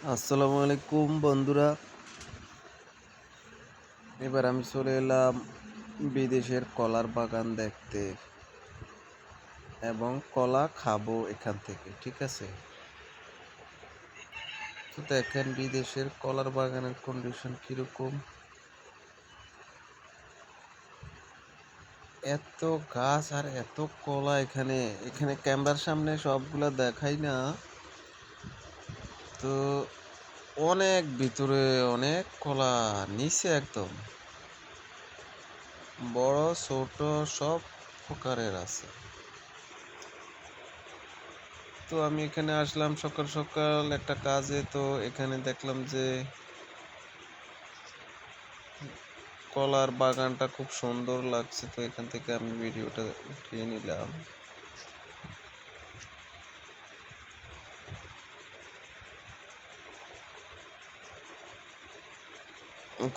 আসসালামু আলাইকুম বন্ধুরা। এবার আমি চলে এলাম বিদেশের কলার বাগান দেখতে এবং কলা খাবো এখান থেকে, ঠিক আছে? তো দেখেন বিদেশের কলার বাগানের কন্ডিশন কিরকম। এত গাছ আর এত কলা এখানে এখানে ক্যামেরার সামনে সবগুলা দেখাই না। তো অনেক ভিতরে অনেক কলা, নিচে একদম বড় ছোট সব প্রকারের আছে। তো আমি এখানে আসলাম সকাল সকাল একটা কাজে। তো এখানে দেখলাম যে কলার বাগানটা খুব সুন্দর লাগছে, তো এখান থেকে আমি ভিডিওটা উঠিয়ে নিলাম।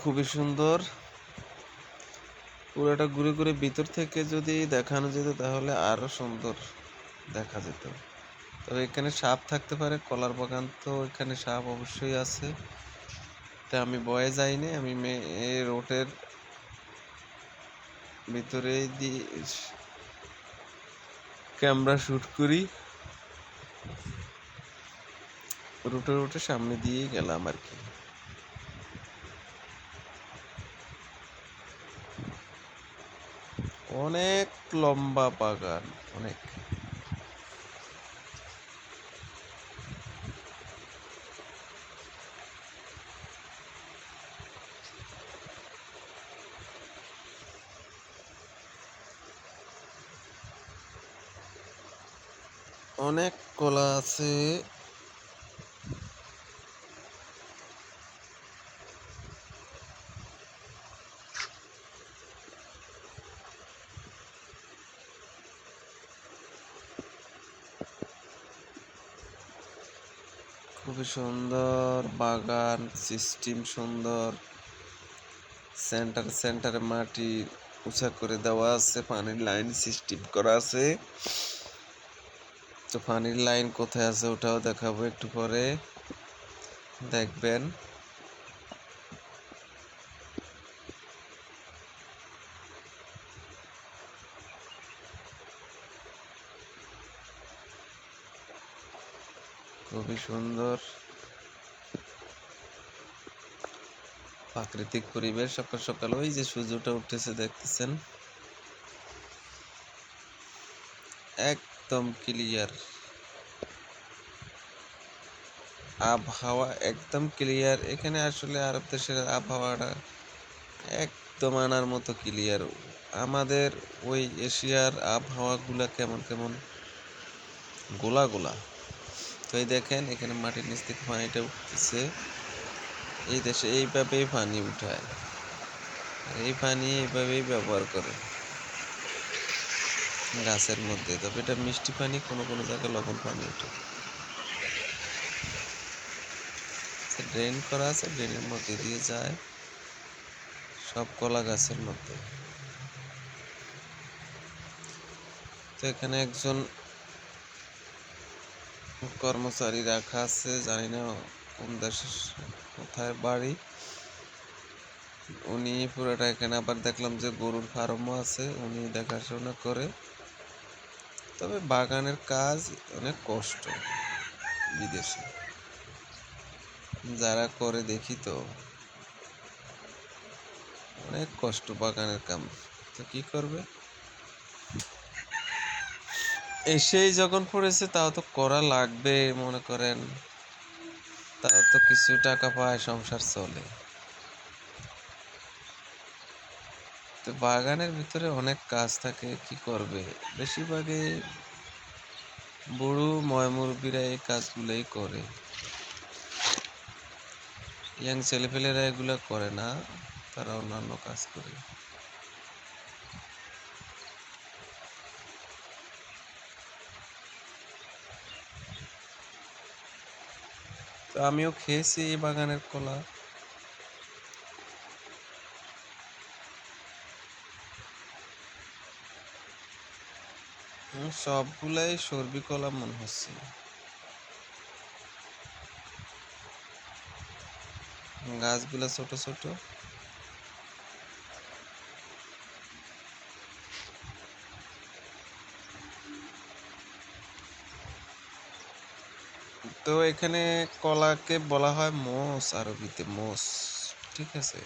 খুবই সুন্দর। পুরোটা ঘুরে ঘুরে ভিতর থেকে যদি দেখানো যেত তাহলে আরো সুন্দর দেখা যেত। তবে এখানে সাপ থাকতে পারে, কলার বাগান তো এখানে সাপ অবশ্যই আছে। তা আমি ভয়ে যাইনি, আমি রোডের ভিতরে দিয়ে ক্যামেরা শুট করি, রুটে সামনে দিয়ে গেলাম আর কি। অনেক লম্বা বাগান, অনেক। অনেক কলা আছে। খুবই সুন্দর বাগান, সিস্টেম সুন্দর। সেন্টারে মাটি উঁচা করে দেওয়া আছে, পানির লাইন সিস্টেম করা আছে। তো পানির লাইন কোথায় আছে ওটাও দেখাবো একটু পরে, দেখবেন। খুবই সুন্দর প্রাকৃতিক পরিবেশ। সকাল সকাল ওই যে সূর্যটা উঠতেছে দেখতেছেন, একদম ক্লিয়ার আবহাওয়া, একদম ক্লিয়ার। এখানে আসলে আরব দেশের আবহাওয়াটা একদম আনার মতো ক্লিয়ার। আমাদের ওই এশিয়ার আবহাওয়াগুলা কেমন কেমন গোলা গোলা। তো এই দেখেন এখানে মাটির নিচ থেকে পানিটা উঠতেছে। এই দেশে এইভাবেই পানি উঠায়, আর এই পানি এইভাবেই ব্যবহার করে গাছের মধ্যে। তবে এটা মিষ্টি পানি, কোনো কোনো জায়গায় লবণ পানি উঠে। ড্রেন করা আছে, ড্রেনের মধ্যে দিয়ে যায় সব কলা গাছের মধ্যে। তো এখানে একজন কর্মচারী রাখা আছে, জানি না কোন দেশের, কোথায় বাড়ি। উনি পুরোটা এখানে, আবার দেখলাম যে গরুর ফার্মও আছে, উনি দেখাশোনা করে। তবে বাগানের কাজ অনেক কষ্ট বিদেশে, যারা করে দেখি তো অনেক কষ্ট বাগানের কাম। তো কি করবে, এসেই যখন পড়েছে তাও তো করা লাগবে, মনে করেন। তাও তো কিছু টাকা পায়, সংসার চলে। তো বাগানের ভিতরে অনেক কাজ থাকে, কি করবে। বেশিরভাগই বুড়ো ময়মুরব্বীরা এই কাজগুলোই করে, ইয়াং ছেলেপেলেরা এগুলো করে না, তারা অন্যান্য কাজ করে। তো আমিও খেয়েছি এই বাগানের কলা। সবগুলাই সর্বি কলা মনে হচ্ছে। গাছগুলা ছোট ছোট। তো এখানে কলাকে বলা হয় মোস, আরবিতে মোস। ঠিক আছে।